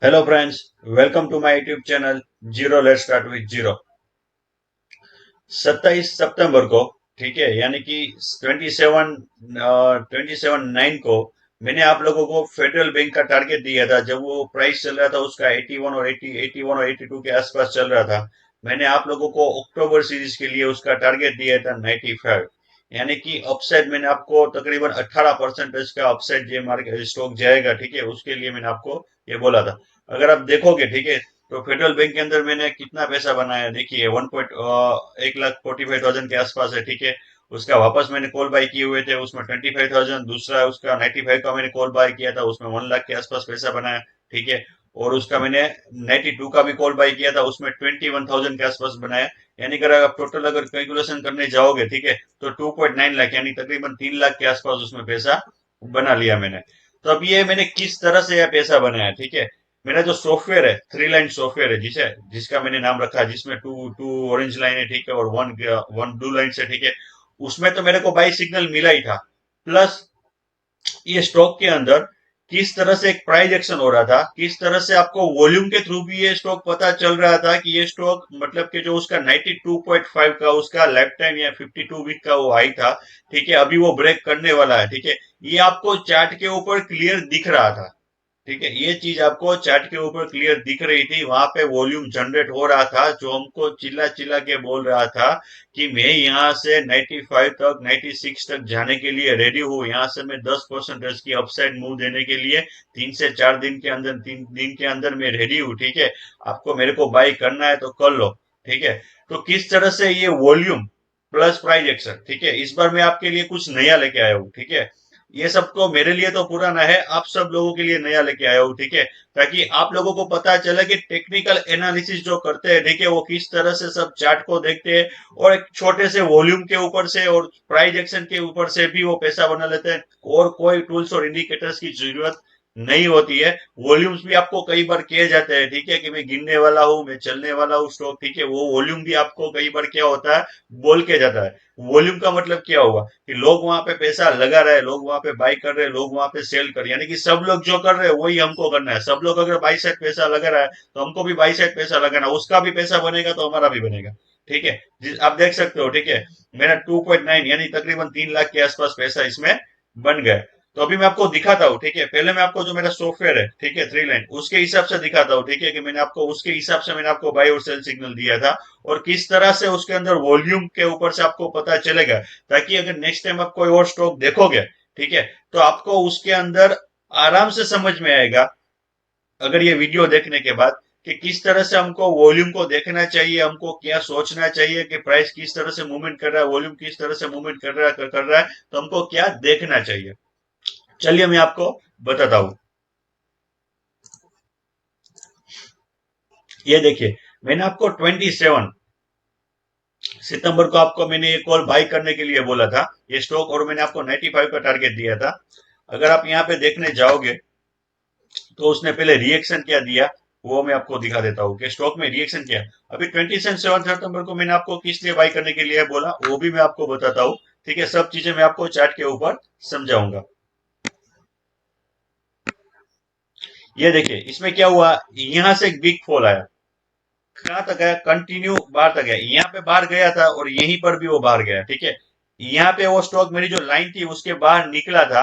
Hello friends, welcome to my YouTube channel zero let's start with zero. 27 सितंबर को, ठीक है, यानी कि 27 को मैंने आप लोगों को फेडरल बैंक का टारगेट दिया था। जब वो प्राइस चल रहा था उसका 81 और 82 के आसपास चल रहा था। मैंने आप लोगों को अक्टूबर सीरीज के लिए उसका टारगेट दिया था 95, यानी कि अपसाइड मैंने आपको तकरीबन 18% का अपसाइड ये मार्केट स्टॉक जाएगा, ठीक है, उसके लिए मैंने आपको ये बोला था। अगर आप देखोगे, ठीक है, तो फेडरल बैंक के अंदर मैंने कितना पैसा बनाया देखिए, 1,45,000 के आसपास है, ठीक है। उसका वापस मैंने कॉल बाय किए हुए थे, उसमें 25,000, दूसरा उसका 95 का मैंने कॉल बाय किया था, उसमें 1 लाख के आसपास पैसा बनाया, ठीक है। और उसका मैंने 92 का भी कॉल बाय किया था, उसमें 21,000 के आसपास बनाया। यानी कि अगर आप टोटल अगर कैलकुलेशन करने जाओगे, ठीक है, तो 2.9 लाख यानी तकरीबन 3 लाख के आसपास उसमें पैसा बना लिया मैंने। तो अब ये मैंने किस तरह से यह पैसा बनाया, ठीक है। मेरा जो सॉफ्टवेयर है, 3 लाइन सॉफ्टवेयर है, जिसका मैंने नाम रखा है, जिसमें टू टू ऑरेंज लाइन है, ठीक है, और वन वन ब्लू लाइन है, ठीक है। उसमें तो मेरे को बाई सिग्नल मिला ही था। प्लस ये स्टॉक के अंदर किस तरह से एक प्राइस एक्शन हो रहा था, किस तरह से आपको वॉल्यूम के थ्रू भी ये स्टॉक पता चल रहा था कि ये स्टॉक मतलब कि जो उसका 92.5 का उसका लाइफ टाइम या 52 वीक का वो हाई था, ठीक है, अभी वो ब्रेक करने वाला है, ठीक है। ये आपको चार्ट के ऊपर क्लियर दिख रहा था, ठीक है। ये चीज आपको चार्ट के ऊपर क्लियर दिख रही थी, वहां पे वॉल्यूम जनरेट हो रहा था, जो हमको चिल्ला चिल्ला के बोल रहा था कि मैं यहाँ से 95 तक 96 तक जाने के लिए रेडी हूँ। यहाँ से मैं 10% की अपसाइड मूव देने के लिए 3 से 4 दिन के अंदर, 3 दिन के अंदर मैं रेडी हूँ, ठीक है। आपको मेरे को बाई करना है तो कर लो, ठीक है। तो किस तरह से ये वॉल्यूम प्लस प्राइस एक्शन, ठीक है, इस बार मैं आपके लिए कुछ नया लेके आया हूँ, ठीक है। ये सब तो मेरे लिए तो पुराना है, आप सब लोगों के लिए नया लेके आया हूँ, ठीक है। ताकि आप लोगों को पता चले कि टेक्निकल एनालिसिस जो करते हैं, ठीक है, वो किस तरह से सब चार्ट को देखते हैं और एक छोटे से वॉल्यूम के ऊपर से और प्राइस एक्शन के ऊपर से भी वो पैसा बना लेते हैं, और कोई टूल्स और इंडिकेटर्स की जरूरत नहीं होती है। वॉल्यूम्स भी आपको कई बार किए जाते हैं, ठीक है, कि मैं गिनने वाला हूँ, मैं चलने वाला हूँ स्टॉक, ठीक है। वो वॉल्यूम भी आपको कई बार क्या होता है, बोल के जाता है। वॉल्यूम का मतलब क्या हुआ कि लोग वहां पे पैसा लगा रहे हैं, लोग वहां पे बाई कर रहे हैं, लोग वहां पे सेल कर रहे हैं, यानी कि सब लोग जो कर रहे हैं वही हमको करना है। सब लोग अगर बाई साइड पैसा लगा रहा है तो हमको भी बाई साइड पैसा लगाना है, उसका भी पैसा बनेगा तो हमारा भी बनेगा, ठीक है। आप देख सकते हो, ठीक है, मेरा 2.9 यानी तकरीबन 3 लाख के आसपास पैसा इसमें बन गया। तो अभी मैं आपको दिखाता हूँ, ठीक है। पहले मैं आपको जो मेरा सॉफ्टवेयर है, ठीक है, 3 लाइन, उसके हिसाब से दिखाता हूँ, ठीक है, कि मैंने आपको उसके हिसाब से मैंने आपको बाई और सेल सिग्नल दिया था, और किस तरह से उसके अंदर वॉल्यूम के ऊपर से आपको पता चलेगा। ताकि अगर नेक्स्ट टाइम आप कोई और स्टॉक देखोगे, ठीक है, तो आपको उसके अंदर आराम से समझ में आएगा, अगर ये वीडियो देखने के बाद, कि किस तरह से हमको वॉल्यूम को देखना चाहिए, हमको क्या सोचना चाहिए कि प्राइस किस तरह से मूवमेंट कर रहा है, वॉल्यूम किस तरह से मूवमेंट कर रहा है, तो हमको क्या देखना चाहिए। चलिए मैं आपको बताता हूँ। ये देखिए, मैंने आपको 27 सितंबर को आपको मैंने ये कॉल बाई करने के लिए बोला था ये स्टॉक, और मैंने आपको 95 का टारगेट दिया था। अगर आप यहाँ पे देखने जाओगे तो उसने पहले रिएक्शन क्या दिया, वो मैं आपको दिखा देता हूँ कि स्टॉक में रिएक्शन क्या है। अभी 27 सितंबर को मैंने आपको किस लिए बाई करने के लिए बोला, वो भी मैं आपको बताता हूँ, ठीक है। सब चीजें मैं आपको चार्ट के ऊपर समझाऊंगा। ये देखिए, इसमें क्या हुआ, यहाँ से एक बिग फॉल आया, कहाँ तक गया, कंटिन्यू बाहर तक गया। यहाँ पे बाहर गया था और यहीं पर भी वो बाहर गया, ठीक है। यहाँ पे वो स्टॉक मेरी जो लाइन थी उसके बाहर निकला था,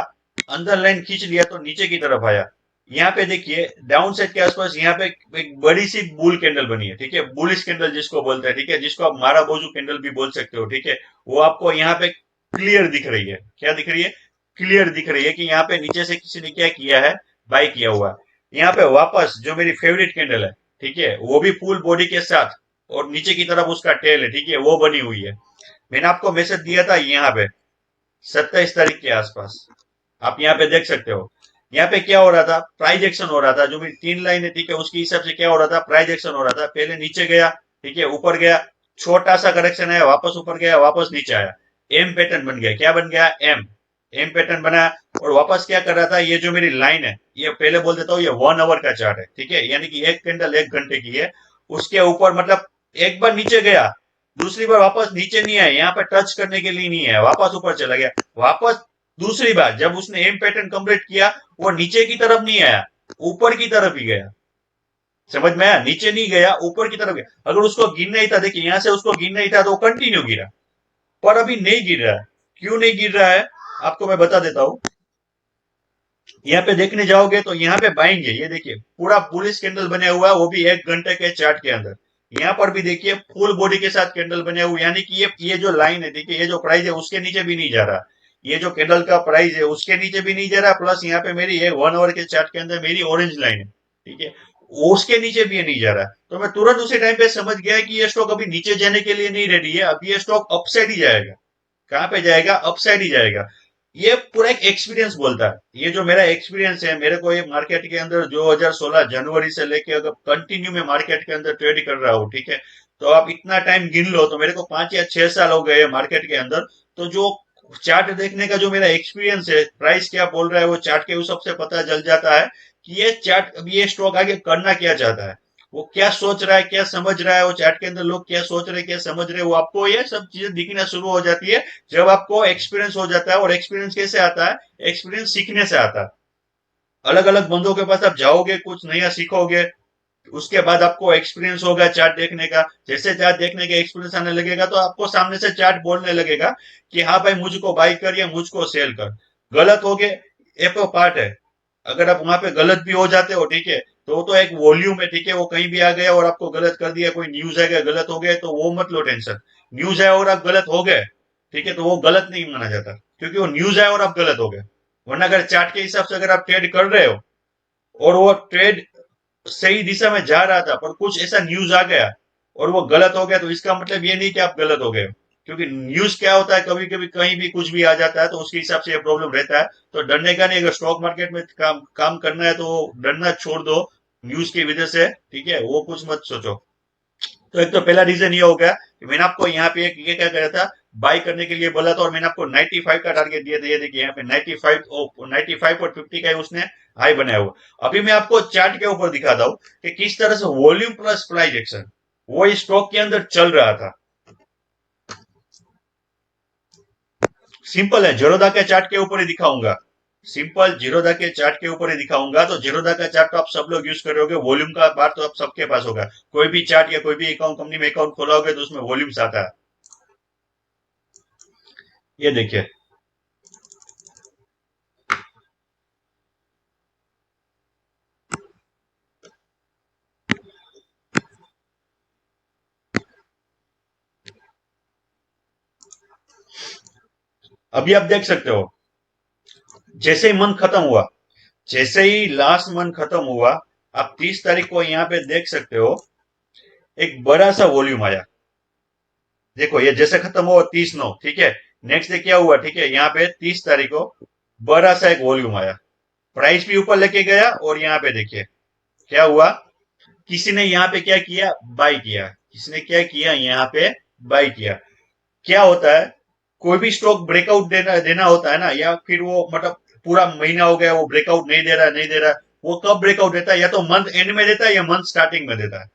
अंदर लाइन खींच लिया तो नीचे की तरफ आया। यहाँ पे देखिए डाउन साइड के आसपास यहाँ पे एक बड़ी सी बुल कैंडल बनी है, ठीक है, बुलिश कैंडल जिसको बोलते हैं, ठीक है, जिसको आप मारा बोजू कैंडल भी बोल सकते हो, ठीक है। वो आपको यहाँ पे क्लियर दिख रही है, क्या दिख रही है, क्लियर दिख रही है कि यहाँ पे नीचे से किसी ने क्या किया है, बाई किया हुआ है। यहाँ पे वापस जो मेरी फेवरेट कैंडल है, ठीक है, वो भी फुल बॉडी के साथ, और नीचे की तरफ उसका टेल है, ठीक है, वो बनी हुई है। मैंने आपको मैसेज दिया था यहाँ पे 27 तारीख के आसपास, आप यहाँ पे देख सकते हो। यहाँ पे क्या हो रहा था, प्राइस एक्शन हो रहा था, जो मेरी 3 लाइन है, ठीक है, उसके हिसाब से क्या हो रहा था, प्राइस एक्शन हो रहा था। पहले नीचे गया, ठीक है, ऊपर गया, छोटा सा करेक्शन आया, वापस ऊपर गया, वापस नीचे आया, एम पैटर्न बन गया। क्या बन गया, एम एम पैटर्न बना। और वापस क्या कर रहा था, ये जो मेरी लाइन है, ये पहले बोल देता हूँ, ये 1 आवर का चार्ट है, ठीक है, यानी कि एक कैंडल 1 घंटे की है। उसके ऊपर मतलब एक बार नीचे गया, दूसरी बार वापस नीचे नहीं आया, यहाँ पे टच करने के लिए नहीं है, वापस ऊपर चला गया। वापस दूसरी बार जब उसने एम पैटर्न कंप्लीट किया, वो नीचे की तरफ नहीं आया, ऊपर की तरफ ही गया, समझ में आया? नीचे नहीं गया, ऊपर की तरफ गया। अगर उसको गिरना ही था, देखिए यहां से उसको गिरना ही था तो कंटिन्यू गिरा, पर अभी नहीं गिर रहा है। क्यों नहीं गिर रहा है, आपको मैं बता देता हूँ। यहाँ पे देखने जाओगे तो यहाँ पे बाएंगे, ये देखिए पूरा पुलिस कैंडल बने हुआ है, वो भी 1 घंटे के चार्ट के अंदर। यहाँ पर भी देखिए फुल बॉडी के साथ कैंडल बने हुए, यानी कि ये जो लाइन है, देखिए ये जो प्राइस है उसके नीचे भी नहीं जा रहा। ये जो कैंडल का प्राइस है उसके नीचे भी नहीं जा रहा, प्लस यहाँ पे मेरी ये 1 आवर के चार्ट के अंदर मेरी ऑरेंज लाइन है, ठीक है, उसके नीचे भी ये नहीं जा रहा। तो मैं तुरंत उसी टाइम पे समझ गया कि ये स्टॉक अभी नीचे जाने के लिए नहीं रेडी है, अभी ये स्टॉक अपसाइड ही जाएगा। कहाँ पे जाएगा? अपसाइड ही जाएगा। ये पूरा एक एक्सपीरियंस बोलता है, ये जो मेरा एक्सपीरियंस है, मेरे को ये मार्केट के अंदर 2016 जनवरी से लेके अगर कंटिन्यू में मार्केट के अंदर ट्रेड कर रहा हूँ, ठीक है, तो आप इतना टाइम गिन लो तो मेरे को 5 या 6 साल हो गए मार्केट के अंदर। तो जो चार्ट देखने का जो मेरा एक्सपीरियंस है, प्राइस क्या बोल रहा है वो चार्ट के उस सबसे पता चल जाता है कि ये चार्ट, अब ये स्टॉक आगे करना क्या चाहता है, वो क्या सोच रहा है, क्या समझ रहा है, वो चार्ट के अंदर लोग क्या सोच रहे हैं, क्या समझ रहे हैं, वो आपको ये सब चीजें दिखना शुरू हो जाती है जब आपको एक्सपीरियंस हो जाता है। और एक्सपीरियंस कैसे आता है? एक्सपीरियंस सीखने से आता है। अलग अलग बंदों के पास आप जाओगे, कुछ नया सीखोगे, उसके बाद आपको एक्सपीरियंस होगा चार्ट देखने का। जैसे चार्ट देखने का एक्सपीरियंस आने लगेगा तो आपको सामने से चार्ट बोलने लगेगा कि हाँ भाई मुझको बाई कर या मुझको सेल कर। गलत हो गए, एक तो पार्ट है। अगर आप वहां पे गलत भी हो जाते हो, ठीक है, तो वो तो एक वॉल्यूम है, ठीक है, वो कहीं भी आ गया और आपको गलत कर दिया, कोई न्यूज आ गया गलत हो गया, तो वो मत लो टेंशन। न्यूज है और आप गलत हो गए, ठीक है, तो वो गलत नहीं माना जाता, क्योंकि वो न्यूज है और आप गलत हो गए। वरना अगर चार्ट के हिसाब से अगर आप ट्रेड कर रहे हो और वो ट्रेड सही दिशा में जा रहा था पर कुछ ऐसा न्यूज आ गया और वो गलत हो गया, तो इसका मतलब ये नहीं कि आप गलत हो गए। क्योंकि न्यूज क्या होता है, कभी कभी कहीं भी कुछ भी आ जाता है, तो उसके हिसाब से ये प्रॉब्लम रहता है। तो डरने का नहीं, अगर स्टॉक मार्केट में काम करना है तो डरना छोड़ दो न्यूज की वजह से, ठीक है, वो कुछ मत सोचो। तो एक तो पहला रीजन ये हो गया कि मैंने आपको यहाँ पे एक ये क्या करा था, बाय करने के लिए बोला था, और मैंने आपको 95 का टारगेट दिया था। ये देखिए यहाँ पे 95 और 50 का ही उसने हाई बनाया हुआ। अभी मैं आपको चार्ट के ऊपर दिखाता हूँ कि किस तरह से वॉल्यूम प्लस प्राइस एक्शन वो इस स्टॉक के अंदर चल रहा था। सिंपल है, जीरोधा के चार्ट के ऊपर ही दिखाऊंगा। सिंपल जीरोधा के चार्ट के ऊपर ही दिखाऊंगा। तो जीरोधा का चार्ट तो आप सब लोग यूज करोगे, वॉल्यूम का बात तो आप सबके पास होगा। कोई भी चार्ट या कोई भी अकाउंट, कंपनी में अकाउंट खोलाओगे तो उसमें वॉल्यूम्स आता है। ये देखिए, अभी आप देख सकते हो, जैसे ही मंथ खत्म हुआ, जैसे ही लास्ट मंथ खत्म हुआ, आप 30 तारीख को यहाँ पे देख सकते हो एक बड़ा सा वॉल्यूम आया। देखो ये जैसे खत्म हुआ 30/9, ठीक है, नेक्स्ट डे क्या हुआ, ठीक है, यहाँ पे 30 तारीख को बड़ा सा एक वॉल्यूम आया, प्राइस भी ऊपर लेके गया, और यहाँ पे देखिए क्या हुआ, किसी ने यहाँ पे क्या किया, बाई किया। किसी ने क्या किया, यहाँ पे बाई किया। क्या होता है, कोई भी स्टॉक ब्रेकआउट देना देना होता है ना, या फिर वो मतलब पूरा महीना हो गया वो ब्रेकआउट नहीं दे रहा, नहीं दे रहा, वो कब ब्रेकआउट देता है, या तो मंथ एंड में देता है या मंथ स्टार्टिंग में देता है।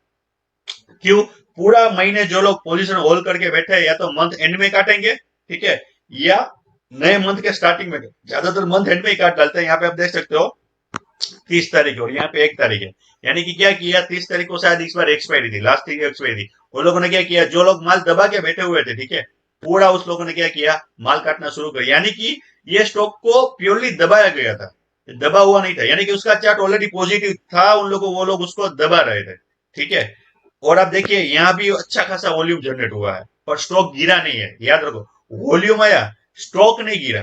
क्यों? पूरा महीने जो लोग पोजीशन होल्ड करके बैठे हैं, या तो मंथ एंड में काटेंगे, ठीक है, या नए मंथ के स्टार्टिंग में। ज्यादातर मंथ एंड में ही काट डालते हैं। यहाँ पे आप देख सकते हो 30 तारीख और यहाँ पे 1 तारीख है, यानी कि क्या किया, 30 तारीख को शायद इस बार एक्सपायरी थी, लास्ट की एक्सपायरी थी। उन लोगों ने क्या किया, जो लोग माल दबा के बैठे हुए थे, ठीक है, पूरा उस लोगों ने क्या किया, माल काटना शुरू कर, यानी कि ये स्टॉक को प्योरली दबाया गया था, दबा हुआ नहीं था, यानी कि उसका चार्ट ऑलरेडी पॉजिटिव था, उन लोगों वो लोग उसको दबा रहे थे, ठीक है। और आप देखिए यहाँ भी अच्छा खासा वॉल्यूम जनरेट हुआ है, पर स्टॉक गिरा नहीं है, याद रखो। वॉल्यूम आया, स्टॉक नहीं गिरा,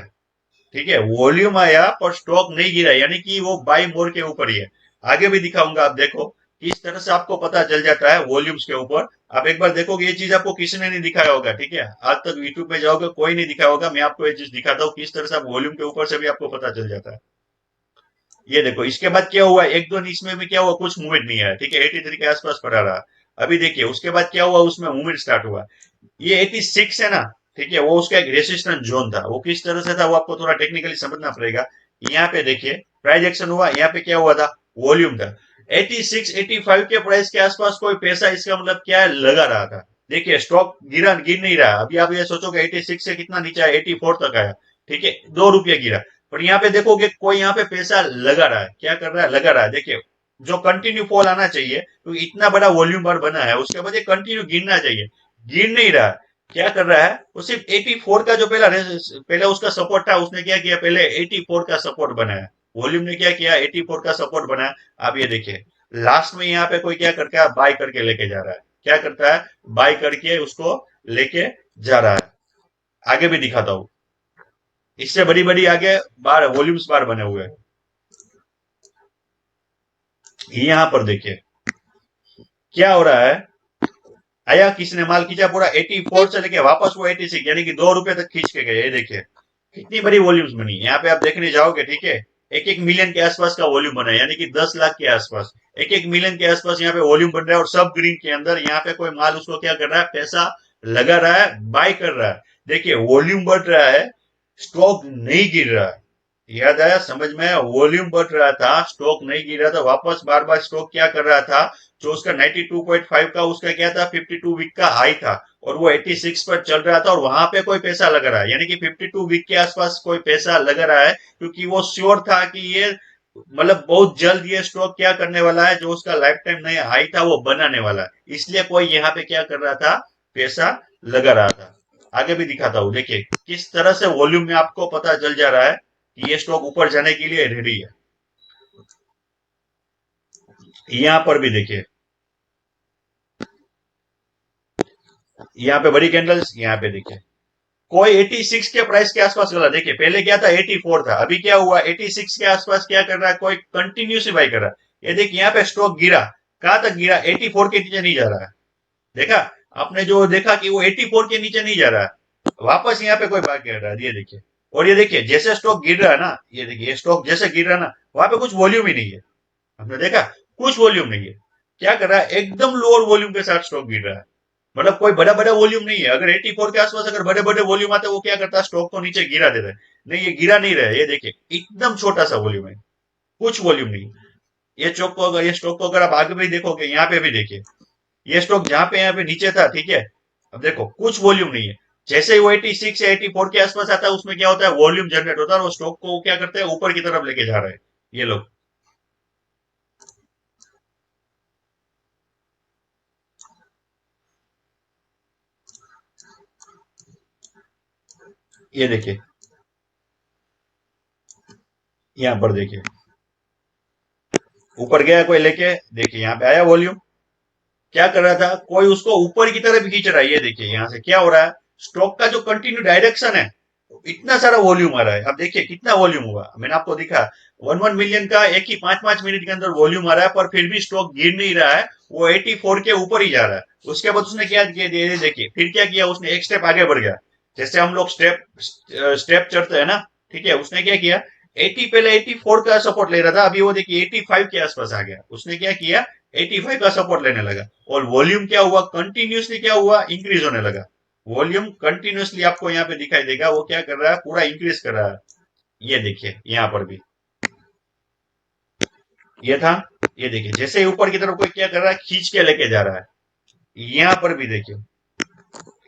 ठीक है, वॉल्यूम आया पर स्टॉक नहीं गिरा, यानी कि वो बाई मोर के ऊपर ही है। आगे भी दिखाऊंगा, आप देखो किस तरह से आपको पता चल जाता है वॉल्यूम्स के ऊपर। आप एक बार देखोगे, ये चीज आपको किसी ने नहीं दिखाया होगा, ठीक है, आज तक यूट्यूब पे जाओगे कोई नहीं दिखाया होगा, मैं आपको ये चीज दिखाता हूँ किस तरह से आप वॉल्यूम के ऊपर से भी आपको पता चल जाता है। ये देखो इसके बाद क्या हुआ, एक दो इसमें भी क्या हुआ, कुछ मूवमेंट नहीं आया, ठीक है, 83 के आसपास पड़ा रहा। अभी देखिए उसके बाद क्या हुआ, उसमें मूवमेंट स्टार्ट हुआ। ये 86 है ना, ठीक है, वो उसका एक रेसिस्टेंस जोन था, वो किस तरह से था वो आपको थोड़ा टेक्निकली समझना पड़ेगा। यहाँ पे देखिए प्राइस एक्शन हुआ, यहाँ पे क्या हुआ था, वॉल्यूम था। 86 85 के प्राइस के आसपास कोई पैसा, इसका मतलब क्या है, लगा रहा था। देखिए स्टॉक गिर नहीं रहा। अभी आप ये सोचोगे 86 से कितना नीचे आया, 84 तक आया, ठीक है, 2 रुपये गिरा। पर यहाँ पे देखोगे कोई यहाँ पे पैसा लगा रहा है, क्या कर रहा है, लगा रहा है, देखिए जो कंटिन्यू फॉल आना चाहिए, तो इतना बड़ा वॉल्यूम बार बना है, उसके बाद ये कंटिन्यू गिरना चाहिए, गिर नहीं रहा। क्या कर रहा है वो, सिर्फ 84 का जो पहले उसका सपोर्ट था, उसने क्या किया, पहले 84 का सपोर्ट बनाया। वॉल्यूम ने क्या किया, 84 का सपोर्ट बनाया। आप ये देखिए, लास्ट में यहाँ पे कोई क्या करता है, बाय करके लेके जा रहा है। क्या करता है, बाय करके उसको लेके जा रहा है। आगे भी दिखाता हूँ, इससे बड़ी बड़ी आगे बार वॉल्यूम्स बार बने हुए हैं। यहाँ पर देखिए क्या हो रहा है, आया किसने माल खींचा, पूरा 84 से लेके वापस वो 86, यानी कि 2 रुपए तक खींच के गए। ये देखिए कितनी बड़ी वॉल्यूम्स बनी। यहाँ पे आप देखने जाओगे, ठीक है, एक एक मिलियन के आसपास का वॉल्यूम बना है, यानी कि 10 लाख के आसपास, एक एक मिलियन के आसपास यहाँ पे वॉल्यूम बन रहा है। और सब ग्रीन के अंदर यहाँ पे कोई माल उसको क्या कर रहा है, पैसा लगा रहा है, बाय कर रहा है। देखिए वॉल्यूम बढ़ रहा है, स्टॉक नहीं गिर रहा है। याद आया समझ में, वॉल्यूम बढ़ रहा था, स्टॉक नहीं गिर रहा था। वापस बार बार स्टॉक क्या कर रहा था, जो उसका 92.5 का उसका क्या था, 52 वीक का हाई था, और वो 86 पर चल रहा था, और वहां पे कोई पैसा लग रहा है, यानी कि 52 वीक के आसपास कोई पैसा लग रहा है, क्योंकि वो श्योर था कि ये मतलब बहुत जल्द ये स्टॉक क्या करने वाला है, जो उसका लाइफ टाइम नया हाई था वो बनाने वाला है। इसलिए कोई यहाँ पे क्या कर रहा था, पैसा लगा रहा था। आगे भी दिखाता हूँ, देखिए किस तरह से वॉल्यूम में आपको पता चल जा रहा है कि ये स्टॉक ऊपर जाने के लिए रेडी है। यहाँ पर भी देखिए, यहाँ पे बड़ी कैंडल्स, यहाँ पे देखिए कोई 86 के प्राइस के आसपास गला। देखिए पहले क्या था, 84 था, अभी क्या हुआ, 86 के आसपास क्या कर रहा है, कोई कंटिन्यूसली बाई कर रहा है। ये देखिए यहाँ पे स्टॉक गिरा, कहां तक गिरा, 84 के नीचे नहीं जा रहा है। देखा आपने, जो देखा कि वो 84 के नीचे नहीं जा रहा है, वापस यहाँ पे कोई बात कर रहा है। ये देखिए, और ये देखिए जैसे स्टॉक गिर रहा है ना, ये देखिए स्टॉक जैसे गिर रहा है ना, वहां पे कुछ वॉल्यूम ही नहीं है। हमने देखा कुछ वॉल्यूम नहीं है। क्या कर रहा है, एकदम लोअर वॉल्यूम के साथ स्टॉक गिर रहा है, मतलब कोई बड़ा बड़ा वॉल्यूम नहीं है। अगर 84 के आसपास अगर बड़े बड़े वॉल्यूम आते, वो क्या करता है, स्टॉक को नीचे गिरा देता है। नहीं, ये गिरा नहीं रहा है। ये देखिए एकदम छोटा सा वॉल्यूम है, कुछ वॉल्यूम नहीं। ये स्टॉक को अगर आप आगे भी देखोगे, यहाँ पे भी देखिए, ये स्टॉक जहां पे यहाँ पे नीचे था, ठीक है, अब देखो कुछ वॉल्यूम नहीं है। जैसे ही वो 86 या 84 के आसपास आता है, उसमें क्या होता है, वॉल्यूम जनरेट होता है, और वो स्टॉक को क्या करते हैं, ऊपर की तरफ लेके जा रहे हैं ये लोग। ये देखिए यहाँ पर देखिए, ऊपर गया कोई लेके, देखिए यहाँ पे आया वॉल्यूम, क्या कर रहा था, कोई उसको ऊपर की तरफ खींच रहा है। ये देखिए यहाँ से क्या हो रहा है, स्टॉक का जो कंटिन्यू डायरेक्शन है, इतना सारा वॉल्यूम आ रहा है। अब देखिए कितना वॉल्यूम हुआ, मैंने आपको दिखा, 1 1 मिलियन का एक ही 5 5 मिनट के अंदर वॉल्यूम आ रहा है, पर फिर भी स्टॉक गिर नहीं रहा है, वो 84 के ऊपर ही जा रहा है। उसके बाद उसने क्या किया, देखिए फिर क्या किया, उसने एक स्टेप आगे बढ़ गया। जैसे हम लोग स्टेप स्टेप चढ़ते हैं ना, ठीक है, उसने क्या किया, 80 पहले 84 का सपोर्ट ले रहा था, अभी वो देखिए 85 के आसपास आ गया। उसने क्या किया, 85 का सपोर्ट लेने लगा, और वॉल्यूम क्या हुआ, कंटिन्यूसली क्या हुआ, इंक्रीज होने लगा। वॉल्यूम कंटिन्यूसली आपको यहाँ पे दिखाई देगा, वो क्या कर रहा है, पूरा इंक्रीज कर रहा है। ये देखिए यहाँ पर भी ये था। ये देखिए जैसे ही ऊपर की तरफ कोई क्या कर रहा है, खींच के लेके जा रहा है। यहाँ पर भी देखिए,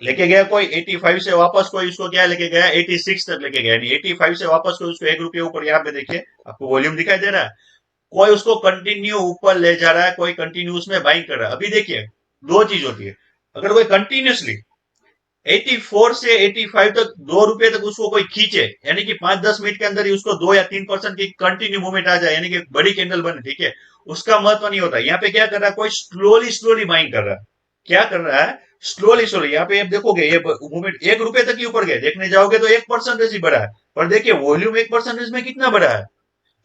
लेके गया कोई 85 से, वापस कोई उसको क्या लेके गया, 86 तक लेके गया, यानी 85 से वापस कोई उसको 1 रुपये ऊपर। यहाँ पे देखिए आपको वॉल्यूम दिखाई दे रहा है, कोई उसको कंटिन्यू ऊपर ले जा रहा है, कोई कंटिन्यू उसमें बाइंग कर रहा है। अभी देखिए दो चीज होती है, अगर कोई कंटिन्यूसली 84 से 85 तक 2 रुपए तक उसको कोई खींचे, यानी कि 5 10 मिनट के अंदर ही उसको 2 या 3% की कंटिन्यू मूवमेंट आ जाए, यानी कि बड़ी कैंडल बने, ठीक है, उसका महत्व नहीं होता। यहाँ पे क्या कर रहा है, कोई स्लोली स्लोली बाइंग कर रहा है। क्या कर रहा है, स्लोली स्लोली। यहाँ पे आप देखोगे ये मूवमेंट 1 रुपए तक ही ऊपर गए, देखने जाओगे तो 1% ही बढ़ा है, पर देखिए वॉल्यूम 1% में कितना बढ़ा है,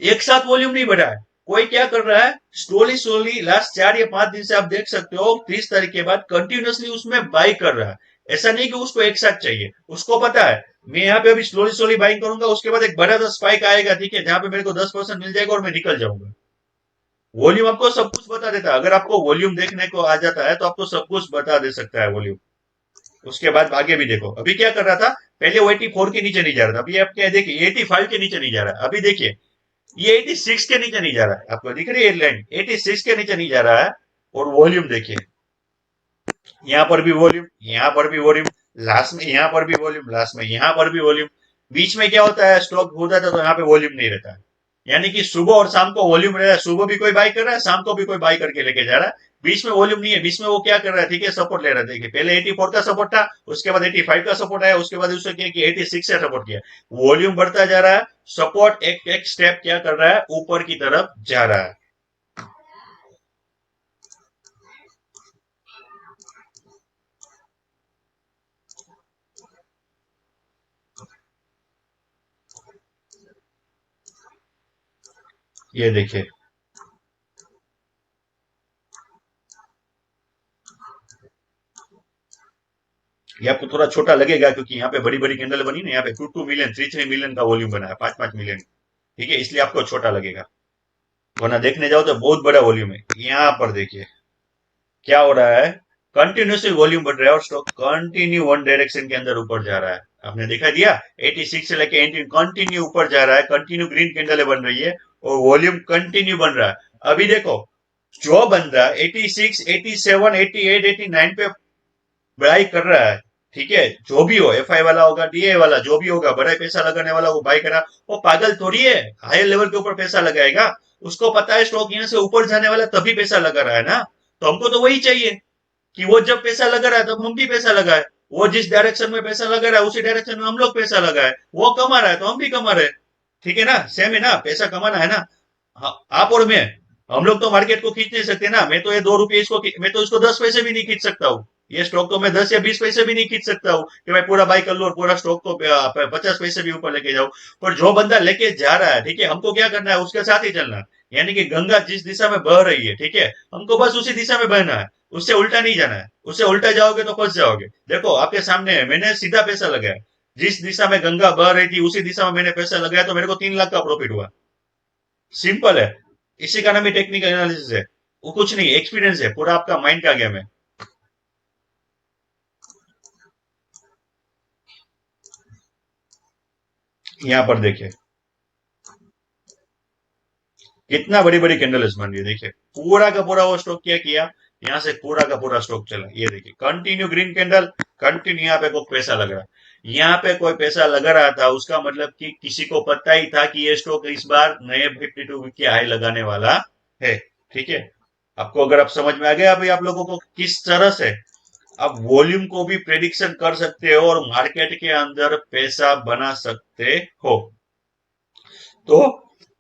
एक साथ वॉल्यूम नहीं बढ़ा है। कोई क्या कर रहा है, स्लोली स्लोली, लास्ट 4 या 5 दिन से आप देख सकते हो, 30 तारीख के बाद कंटिन्यूसली उसमें बाई कर रहा है। ऐसा नहीं कि उसको एक साथ चाहिए, उसको पता है मैं यहाँ पे अभी स्लोली स्लोली बाइंग करूंगा, उसके बाद एक बड़ा सा स्पाइक आएगा, ठीक है, जहां पे मेरे को 10% मिल जाएगा और मैं निकल जाऊंगा। वॉल्यूम आपको सब कुछ बता देता है, अगर आपको वॉल्यूम देखने को आ जाता है तो आपको सब कुछ बता दे सकता है वॉल्यूम। उसके बाद आगे भी देखो, अभी क्या कर रहा था, पहले वो 84 के नीचे नहीं जा रहा था, अभी आप क्या देखिए 85 के नीचे नहीं जा रहा है। अभी देखिए ये 86 के नीचे नहीं जा रहा है, आपको दिख रही है लाइन, 86 के नीचे नहीं जा रहा है। और वॉल्यूम देखिए, यहाँ पर भी वॉल्यूम, यहाँ पर भी वॉल्यूम, लास्ट में यहाँ पर भी वॉल्यूम, लास्ट में यहाँ पर भी वॉल्यूम। बीच में क्या होता है, स्टॉक हो जाता है तो यहाँ पे वॉल्यूम नहीं रहता है। यानी कि सुबह और शाम को वॉल्यूम रहा है, सुबह भी कोई बाई कर रहा है, शाम को भी कोई बाई करके लेके जा रहा है, बीच में वॉल्यूम नहीं है, बीच में वो क्या कर रहा है, ठीक है, सपोर्ट ले रहा है। देखिए पहले 84 का सपोर्ट था, उसके बाद 85 का सपोर्ट आया, उसके बाद उसने क्या किया, 86 से सपोर्ट किया, वॉल्यूम बढ़ता जा रहा है, सपोर्ट एक एक स्टेप क्या कर रहा है, ऊपर की तरफ जा रहा है। ये देखिए, ये आपको थोड़ा छोटा लगेगा क्योंकि यहाँ पे बड़ी बड़ी कैंडल बनी ना, यहाँ पे 2 2 मिलियन 3 3 मिलियन का वॉल्यूम बना है, 5 5 मिलियन, ठीक है, इसलिए आपको छोटा लगेगा, वरना देखने जाओ तो बहुत बड़ा वॉल्यूम है। यहाँ पर देखिए क्या हो रहा है, कंटिन्यूसली वॉल्यूम बढ़ रहा है और स्टॉक कंटिन्यू वन डायरेक्शन के अंदर ऊपर जा रहा है। आपने दिखा दिया, 86 से लेके 18 कंटिन्यू ऊपर जा रहा है, कंटिन्यू ग्रीन कैंडल बन रही है और वॉल्यूम कंटिन्यू बन रहा है। अभी देखो जो बंदा 86 87 88 89 पे बढ़ाई कर रहा है, ठीक है, जो भी हो, एफआई वाला होगा, डीए वाला, जो भी होगा, बड़ा पैसा लगाने वाला, वो बाई करा, वो पागल थोड़ी है, हायर लेवल के ऊपर पैसा लगाएगा, उसको पता है स्टॉक यहाँ से ऊपर जाने वाला, तभी पैसा लगा रहा है ना। तो हमको तो वही चाहिए कि वो जब पैसा लगा रहा है तब हम भी पैसा लगाए, वो जिस डायरेक्शन में पैसा लगा रहा है उसी डायरेक्शन में हम लोग पैसा लगाए, वो कमा रहा है तो हम भी कमा रहे हैं। ठीक है ना, सेम है ना, पैसा कमाना है ना। हाँ, आप और मैं, हम लोग तो मार्केट को खींच नहीं सकते ना, मैं तो ये 2 रुपये इसको मैं तो इसको 10 पैसे भी नहीं खींच सकता हूँ, ये स्टॉक तो मैं 10 या 20 पैसे भी नहीं खींच सकता हूँ कि मैं पूरा बाई कर लूँ और पूरा स्टॉक को 50 पैसे भी ऊपर लेके जाऊँ। पर जो बंदा लेके जा रहा है, ठीक है, हमको क्या करना है, उसके साथ ही चलना है। यानी कि गंगा जिस दिशा में बह रही है, ठीक है, हमको बस उसी दिशा में बहना है, उससे उल्टा नहीं जाना है, उससे उल्टा जाओगे तो फंस जाओगे। देखो आपके सामने है, मैंने सीधा पैसा लगाया, जिस दिशा में गंगा बह रही थी उसी दिशा में मैंने पैसा लगाया, तो मेरे को 3 लाख का प्रॉफिट हुआ। सिंपल है, इसी का नाम ही टेक्निकल एनालिसिस है, वो कुछ नहीं, एक्सपीरियंस है, पूरा आपका माइंड का गेम है। यहाँ पर देखिए कितना बड़ी बड़ी कैंडल्स बन रही है, देखिए पूरा का पूरा वो स्टॉक क्या किया, यहाँ से पूरा का पूरा स्टॉक चला, ये देखिए कंटिन्यू ग्रीन कैंडल, कंटिन्यू यहाँ पे कोई पैसा लग रहा है, यहाँ पे कोई पैसा लग रहा था, उसका मतलब कि किसी को पता ही था कि ये स्टॉक इस बार नए 52 वीक की हाई लगाने वाला है। ठीक है, आपको अगर आप समझ में आ गया अभी आप लोगों को किस तरह से आप वॉल्यूम को भी प्रेडिक्शन कर सकते हो और मार्केट के अंदर पैसा बना सकते हो। तो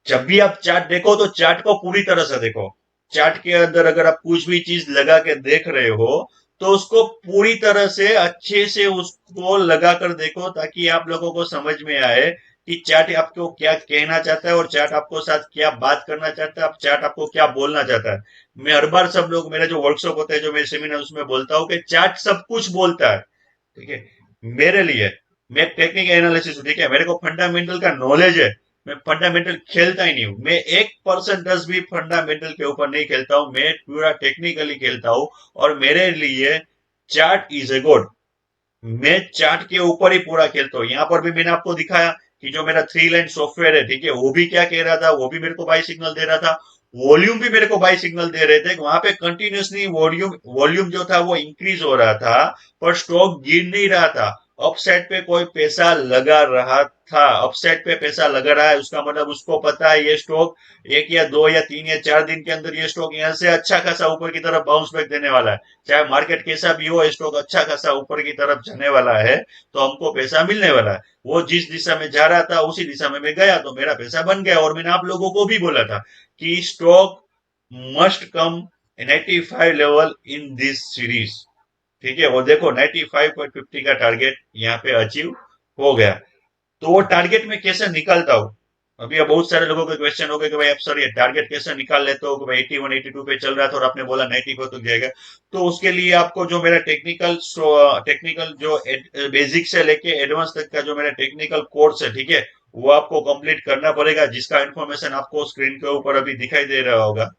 जब भी आप चार्ट देखो तो चार्ट को पूरी तरह से देखो, चार्ट के अंदर अगर आप कुछ भी चीज लगा के देख रहे हो तो उसको पूरी तरह से अच्छे से उसको लगा कर देखो, ताकि आप लोगों को समझ में आए कि चार्ट आपको क्या कहना चाहता है और चार्ट आपको साथ क्या बात करना चाहता है, चार्ट आपको क्या बोलना चाहता है। मैं हर बार सब लोग, मेरा जो वर्कशॉप होता है, जो मेरे सेमिनार, उसमें बोलता हूँ कि चार्ट सब कुछ बोलता है। ठीक है, मेरे लिए, मैं टेक्निकल एनालिसिस, ठीक है, मेरे को फंडामेंटल का नॉलेज है, मैं फंडामेंटल खेलता ही नहीं हूँ, मैं 1% भी फंडामेंटल के ऊपर नहीं खेलता हूँ, मैं पूरा टेक्निकली खेलता हूँ। और मेरे लिए चार्ट इज ए गॉड, मैं चार्ट के ऊपर ही पूरा खेलता हूँ। यहाँ पर भी मैंने आपको दिखाया कि जो मेरा 3 लाइन सॉफ्टवेयर है, ठीक है, वो भी क्या कह रहा था, वो भी मेरे को बाई सिग्नल दे रहा था, वॉल्यूम भी मेरे को बाई सिग्नल दे रहे थे, वहां पे कंटिन्यूसली वॉल्यूम वॉल्यूम जो था वो इंक्रीज हो रहा था, पर स्टॉक गिर नहीं रहा था। अपसाइड पे कोई पैसा लगा रहा था, अपसाइड पे पैसा लगा रहा है, उसका मतलब उसको पता है ये स्टॉक 1 या 2 या 3 या 4 दिन के अंदर ये स्टॉक यहाँ से अच्छा खासा ऊपर की तरफ बाउंस बैक देने वाला है। चाहे मार्केट कैसा भी हो, स्टॉक अच्छा खासा ऊपर की तरफ जाने वाला है, तो हमको पैसा मिलने वाला है। वो जिस दिशा में जा रहा था उसी दिशा में मैं गया तो मेरा पैसा बन गया। और मैंने आप लोगों को भी बोला था कि stock must come 95 level in this series. ठीक है, वो देखो 95.50 का टारगेट यहाँ पे अचीव हो गया। तो वो टारगेट में कैसे निकालता हूँ, अभी अब बहुत सारे लोगों के क्वेश्चन हो गए कि भाई आप सर ये टारगेट कैसे निकाल लेते हो, कि भाई 81 82 पे चल रहा था और आपने बोला 94 तक जाएगा। तो उसके लिए आपको जो मेरा टेक्निकल टेक्निकल जो बेसिक से लेके एडवांस तक का जो मेरा टेक्निकल कोर्स है, ठीक है, वो आपको कंप्लीट करना पड़ेगा, जिसका इन्फॉर्मेशन आपको स्क्रीन के ऊपर अभी दिखाई दे रहा होगा,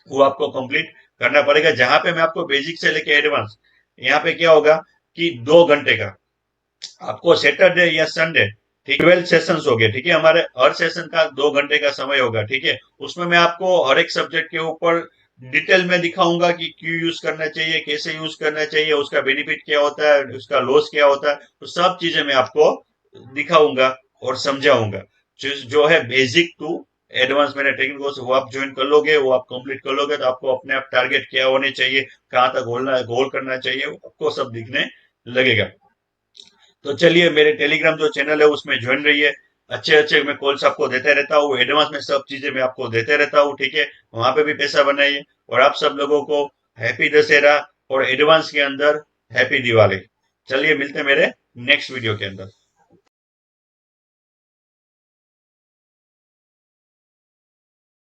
वो आपको कंप्लीट करना पड़ेगा। जहां पे मैं आपको बेसिक से लेके एडवांस, यहाँ पे क्या होगा कि 2 घंटे का आपको सैटरडे या संडे, ठीक, 12 सेशंस हो गए, ठीक है, हमारे हर सेशन का 2 घंटे का समय होगा। ठीक है, उसमें मैं आपको हर एक सब्जेक्ट के ऊपर डिटेल में दिखाऊंगा कि क्यों यूज करना चाहिए, कैसे यूज करना चाहिए, उसका बेनिफिट क्या होता है, उसका लॉस क्या होता है, तो सब चीजें मैं आपको दिखाऊंगा और समझाऊंगा, जो है बेसिक टू एडवांस मेरे ट्रेनिंग कोर्स वो आप ज्वाइन कर लोगे, वो आप कंप्लीट कर लोगे, तो आपको अपने आप टारगेट क्या होने चाहिए, कहाँ तक गोल करना चाहिए, वो आपको सब दिखने लगेगा। तो चलिए, मेरे टेलीग्राम जो चैनल है उसमें ज्वाइन रहिए। अच्छे अच्छे मैं कॉल्स आपको देते रहता हूँ, एडवांस में सब चीजें मैं आपको देते रहता हूँ, ठीक है। वहां पे भी पैसा बनाइए। और आप सब लोगों को हैप्पी दशहरा, और एडवांस के अंदर हैप्पी दिवाली। चलिए, मिलते हैं मेरे नेक्स्ट वीडियो के अंदर।